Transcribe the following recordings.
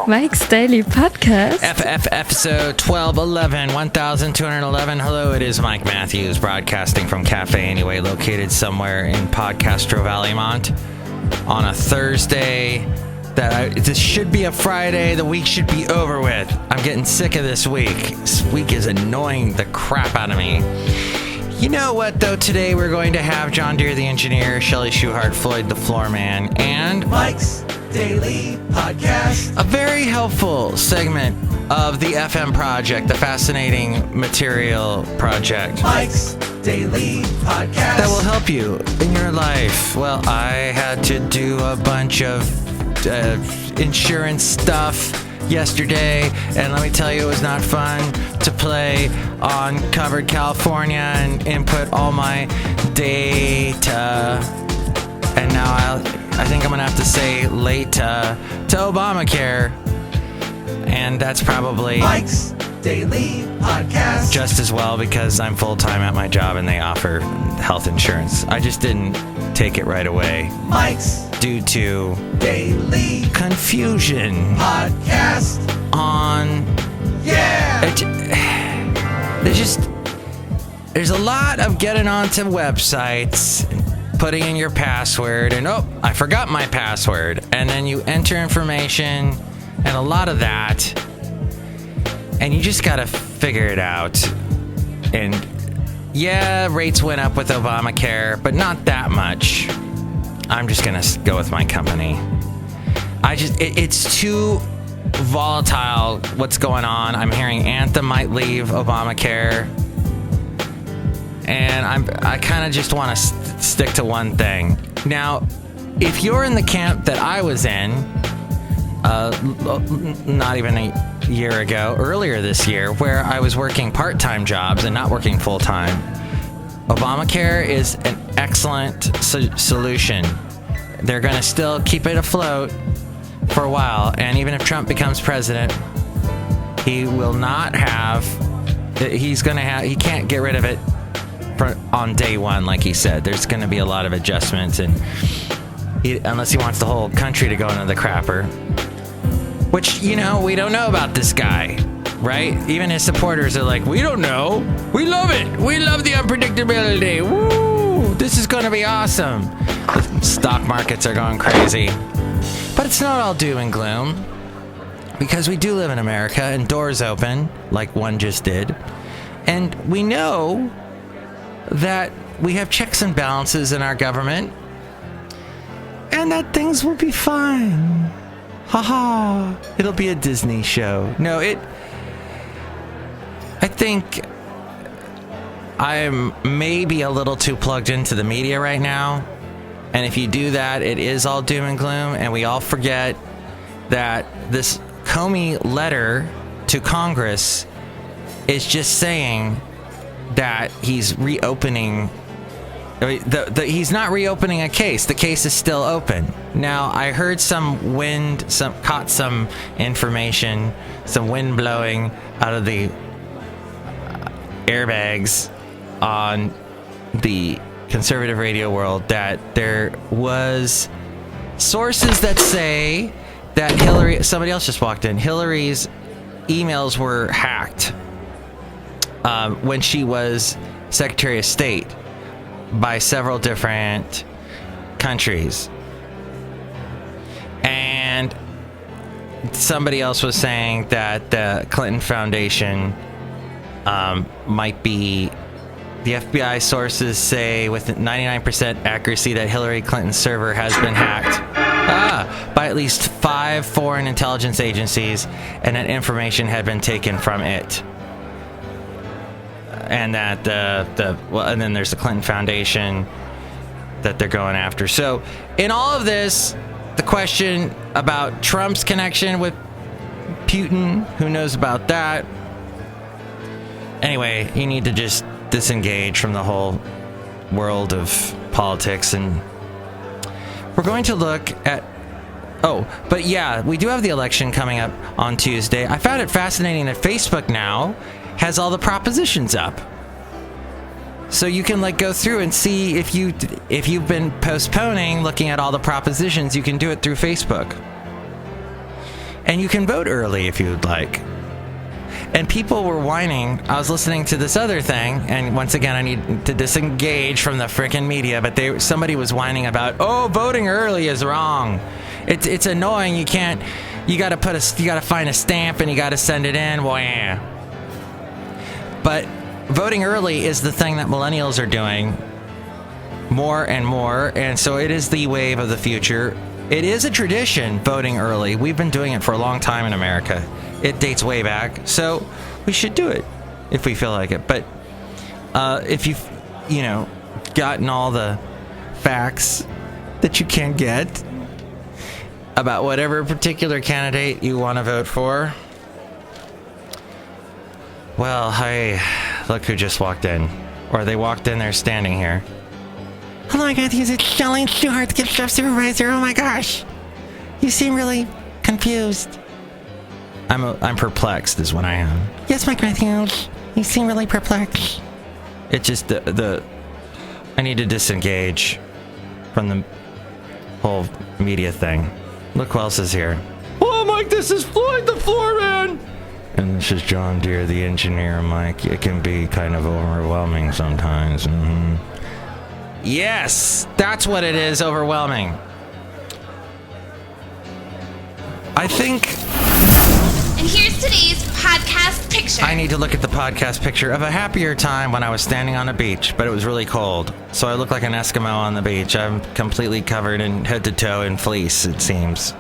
Mike's Daily Podcast. Episode 1211, 1211. Hello, it is Mike Matthews broadcasting from Cafe Anyway, located somewhere in Podcastro Valleymont on a Thursday. This should be a Friday. The week should be over with. I'm getting sick of this week. This week is annoying the crap out of me. You know what, though? Today we're going to have John Deere the engineer, Chely Shoehart, Floyd the Floorman, and Mike's Daily Podcast. A very helpful segment of the FM project, the Fascinating Material Project. Mike's Daily Podcast. That will help you in your life. Well, I had to do a bunch of insurance stuff yesterday, and let me tell you, it was not fun to play on Covered California and input all my data. And now I think I'm gonna have to say late to Obamacare, and that's probably Mike's Daily Podcast. Just as well, because I'm full-time at my job and they offer health insurance. I just didn't take it right away. Mike's due to Daily confusion Podcast on there's a lot of getting onto websites, putting in your password, and I forgot my password, and then you enter information and a lot of that, and you just gotta figure it out. And rates went up with Obamacare, but not that much. I'm just gonna go with my company. It's too volatile what's going on. I'm hearing Anthem might leave Obamacare, and I kind of just want to stick to one thing. Now, if you're in the camp that I was in, not even a year ago, earlier this year, where I was working part-time jobs and not working full-time, Obamacare is an excellent solution. They're going to still keep it afloat for a while, and even if Trump becomes president, he will not have, he can't get rid of it on day one, like he said. There's going to be a lot of adjustments, and unless he wants the whole country to go into the crapper, which, we don't know about this guy, right? Even his supporters are like, we don't know. We love it. We love the unpredictability. Woo! This is going to be awesome. The stock markets are going crazy. But it's not all doom and gloom, because we do live in America, and doors open, like one just did. And we know that we have checks and balances in our government, and that things will be fine. Haha, it'll be a Disney show. No, I think I'm maybe a little too plugged into the media right now. And if you do that, it is all doom and gloom, and we all forget that this Comey letter to Congress is just saying that he's reopening. He's not reopening a case. The case is still open. Now, I heard caught some information, some wind blowing out of the airbags on the conservative radio world, that there was sources that say that somebody else just walked in, Hillary's emails were hacked when she was Secretary of State by several different countries. And somebody else was saying that the Clinton Foundation might be, the FBI sources say with 99% accuracy that Hillary Clinton's server has been hacked by at least 5 foreign intelligence agencies, and that information had been taken from it. And that and then there's the Clinton Foundation that they're going after. So in all of this, the question about Trump's connection with Putin, who knows about that? Anyway, you need to just disengage from the whole world of politics, and we're going to look at but yeah, we do have the election coming up on Tuesday. I found it fascinating that Facebook now has all the propositions up, so you can go through and see if you've been postponing looking at all the propositions. You can do it through Facebook. And you can vote early if you'd like. And people were whining. I was listening to this other thing, and once again, I need to disengage from the freaking media, but somebody was whining about, voting early is wrong. It's annoying. You gotta find a stamp and you gotta send it in. Well, yeah. But voting early is the thing that millennials are doing more and more, and so it is the wave of the future. It is a tradition, voting early. We've been doing it for a long time in America. It dates way back, so we should do it if we feel like it. But if you've, gotten all the facts that you can get about whatever particular candidate you want to vote for, well, hey, look who just walked in. Or they walked in, they're standing here. Hello, I got to use it. Chely Shoehart, gift shop supervisor. Oh my gosh. You seem really confused. I'm perplexed is what I am. Yes, my Matthews. You seem really perplexed. It's just I need to disengage from the whole media thing. Look who else is here. Oh, Mike, this is Floyd the Floorman. And this is John Deere, the engineer, Mike. It can be kind of overwhelming sometimes. Mm-hmm. Yes, that's what it is, overwhelming. I think... And here's today's podcast picture. I need to look at the podcast picture of a happier time when I was standing on a beach, but it was really cold. So I look like an Eskimo on the beach. I'm completely covered in head to toe in fleece, it seems.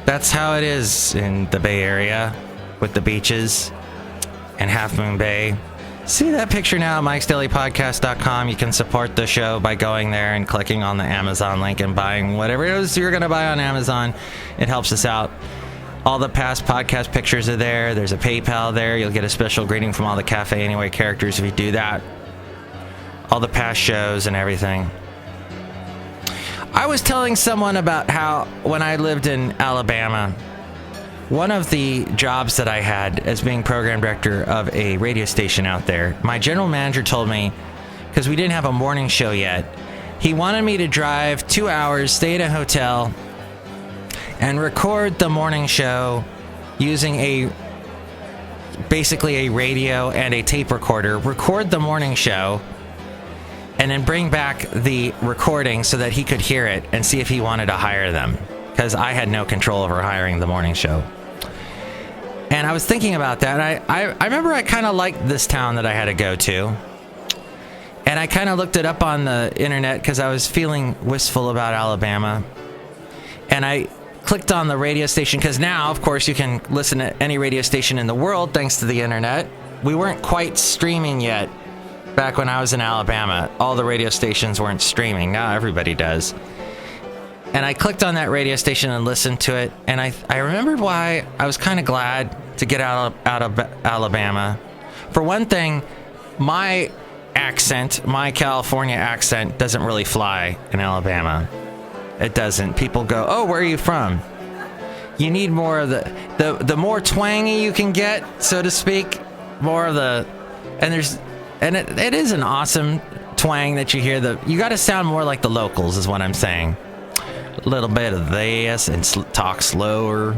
That's how it is in the Bay Area with the beaches and Half Moon Bay. See that picture now at mikesdailypodcast.com. You can support the show by going there and clicking on the Amazon link and buying whatever it is you're going to buy on Amazon. It helps us out. All the past podcast pictures are there. There's a PayPal there. You'll get a special greeting from all the Cafe Anyway characters if you do that. All the past shows and everything. I was telling someone about how when I lived in Alabama, one of the jobs that I had as being program director of a radio station out there, my general manager told me, because we didn't have a morning show yet, he wanted me to drive 2 hours, stay at a hotel, and record the morning show using basically a radio and a tape recorder, record the morning show, and then bring back the recording so that he could hear it and see if he wanted to hire them, because I had no control over hiring the morning show. And I was thinking about that, and I remember I kind of liked this town that I had to go to, and I kind of looked it up on the internet because I was feeling wistful about Alabama, and I clicked on the radio station, because now, of course, you can listen to any radio station in the world thanks to the internet. We weren't quite streaming yet back when I was in Alabama. All the radio stations weren't streaming. Now everybody does. And I clicked on that radio station and listened to it, and I remembered why I was kind of glad to get out of Alabama. For one thing, my accent, my California accent, doesn't really fly in Alabama. It doesn't. People go, oh, where are you from? You need more of the more twangy you can get, so to speak, more of the, and it is an awesome twang that you hear. You got to sound more like the locals, is what I'm saying. A little bit of this and talk slower.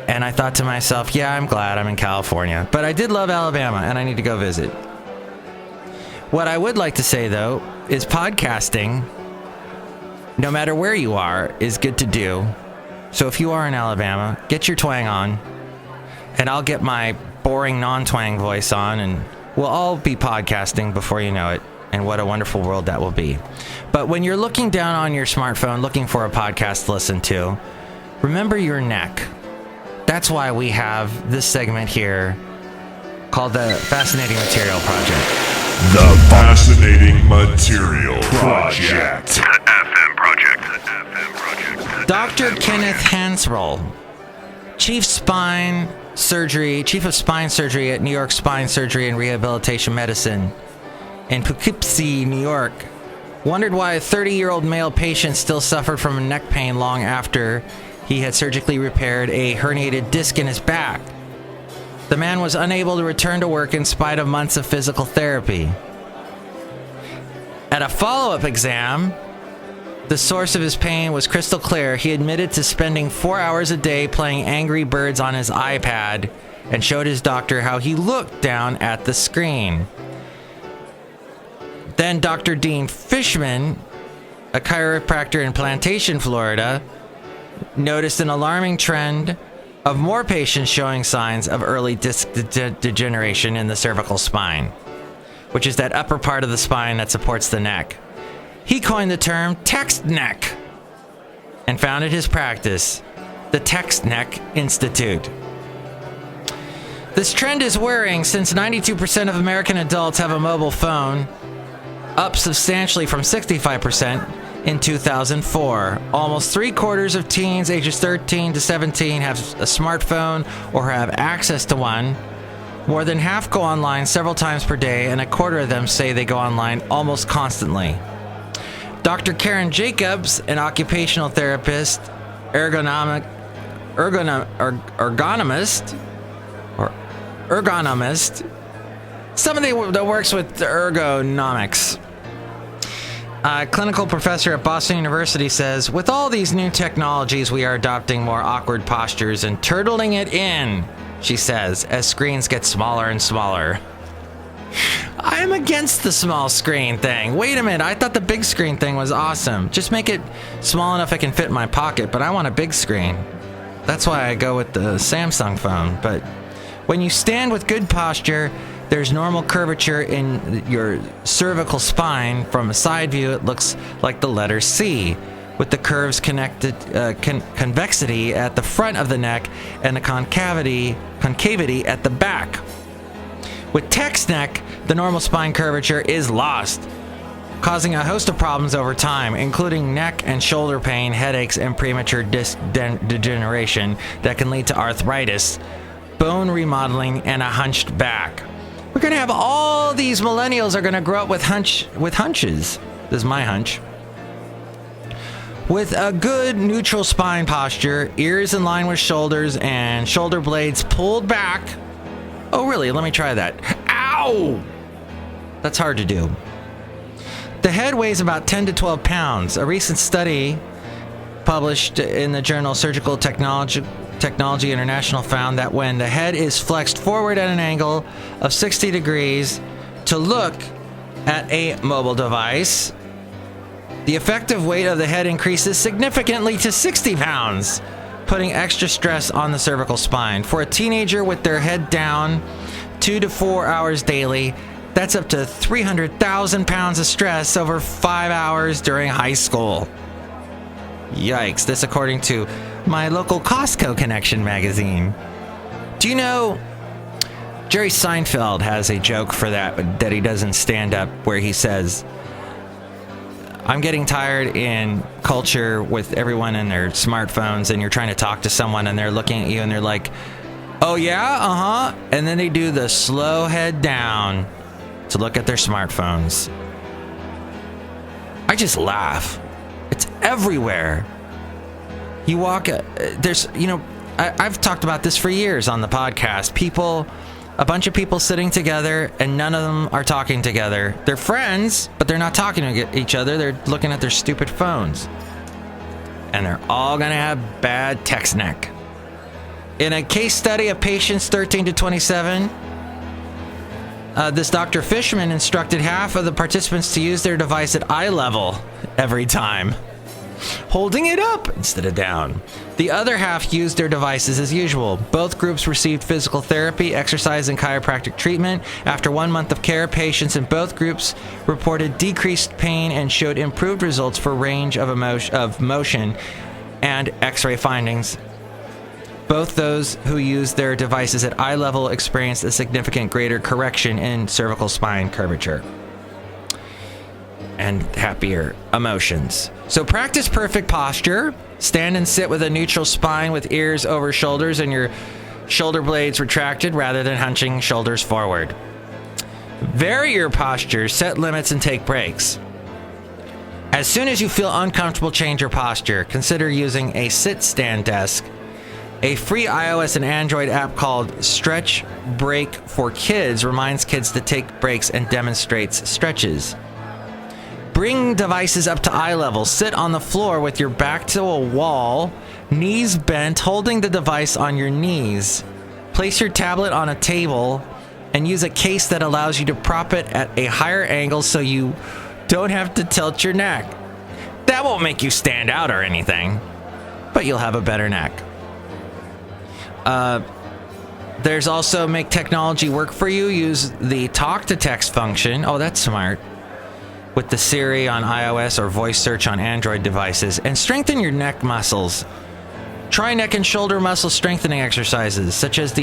And I thought to myself, yeah, I'm glad I'm in California, but I did love Alabama, and I need to go visit. What I would like to say, though, is podcasting, no matter where you are, is good to do. So if you are in Alabama, get your twang on, and I'll get my boring non-twang voice on, and we'll all be podcasting before you know it. And what a wonderful world that will be. But when you're looking down on your smartphone looking for a podcast to listen to, remember your neck. That's why we have this segment here called the Fascinating Material Project. The Fascinating Material Project. FM Project. Dr. Kenneth Hansroll, Chief of Spine Surgery at New York Spine Surgery and Rehabilitation Medicine in Poughkeepsie, New York, wondered why a 30-year-old male patient still suffered from neck pain long after he had surgically repaired a herniated disc in his back. The man was unable to return to work in spite of months of physical therapy. At a follow-up exam, the source of his pain was crystal clear. He admitted to spending 4 hours a day playing Angry Birds on his iPad and showed his doctor how he looked down at the screen. Then Dr. Dean Fishman, a chiropractor in Plantation, Florida, noticed an alarming trend of more patients showing signs of early disc degeneration in the cervical spine, which is that upper part of the spine that supports the neck. He coined the term text neck and founded his practice, the Text Neck Institute. This trend is worrying since 92% of American adults have a mobile phone, up substantially from 65% in 2004. Almost 3/4 of teens ages 13 to 17 have a smartphone or have access to one. More than half go online several times per day, and 1/4 of them say they go online almost constantly. Dr. Karen Jacobs, an occupational therapist, ergonomist, somebody that works with ergonomics, clinical professor at Boston University, says, with all these new technologies, we are adopting more awkward postures and turtling it in, she says, as screens get smaller and smaller. I'm against the small screen thing. Wait a minute, I thought the big screen thing was awesome. Just make it small enough I can fit in my pocket, but I want a big screen. That's why I go with the Samsung phone. But when you stand with good posture, there's normal curvature in your cervical spine. From a side view, it looks like the letter C, with the curves connected, convexity at the front of the neck and the concavity at the back. With text neck, the normal spine curvature is lost, causing a host of problems over time, including neck and shoulder pain, headaches, and premature disc degeneration that can lead to arthritis, bone remodeling, and a hunched back. We're going to have all these millennials are going to grow up with hunches. This is my hunch. With a good neutral spine posture, ears in line with shoulders, and shoulder blades pulled back. Oh, really? Let me try that. Ow! That's hard to do. The head weighs about 10 to 12 pounds. A recent study published in the journal Surgical Technology International found that when the head is flexed forward at an angle of 60 degrees to look at a mobile device, the effective weight of the head increases significantly to 60 pounds, putting extra stress on the cervical spine. For a teenager with their head down 2 to 4 hours daily, that's up to 300,000 pounds of stress over 5 hours during high school. Yikes, this according to my local Costco Connection magazine. Do you know, Jerry Seinfeld has a joke for that he does in stand-up, where he says, I'm getting tired in culture with everyone in their smartphones, and you're trying to talk to someone and they're looking at you and they're like, oh yeah, uh-huh, and then they do the slow head down to look at their smartphones. I just laugh. It's everywhere. You walk, I've talked about this for years on the podcast. A bunch of people sitting together, and none of them are talking together. They're friends, but they're not talking to each other. They're looking at their stupid phones. And they're all going to have bad text neck. In a case study of patients 13 to 27, this Dr. Fishman instructed half of the participants to use their device at eye level every time, holding it up instead of down. The other half used their devices as usual. Both groups received physical therapy, exercise, and chiropractic treatment. After 1 month of care, patients in both groups reported decreased pain and showed improved results for range of motion and X-ray findings. Both those who used their devices at eye level experienced a significant greater correction in cervical spine curvature and happier emotions. So practice perfect posture. Stand and sit with a neutral spine with ears over shoulders and your shoulder blades retracted rather than hunching shoulders forward. Vary your posture, set limits, and take breaks. As soon as you feel uncomfortable, change your posture. Consider using a sit-stand desk. A free iOS and Android app called Stretch Break for Kids reminds kids to take breaks and demonstrates stretches. Bring devices up to eye level. Sit on the floor with your back to a wall, knees bent, holding the device on your knees. Place your tablet on a table and use a case that allows you to prop it at a higher angle so you don't have to tilt your neck. That won't make you stand out or anything, but you'll have a better neck. There's also make technology work for you. Use the talk to text function. Oh, that's smart. With the Siri on iOS or voice search on Android devices, and strengthen your neck muscles. Try neck and shoulder muscle strengthening exercises, such as the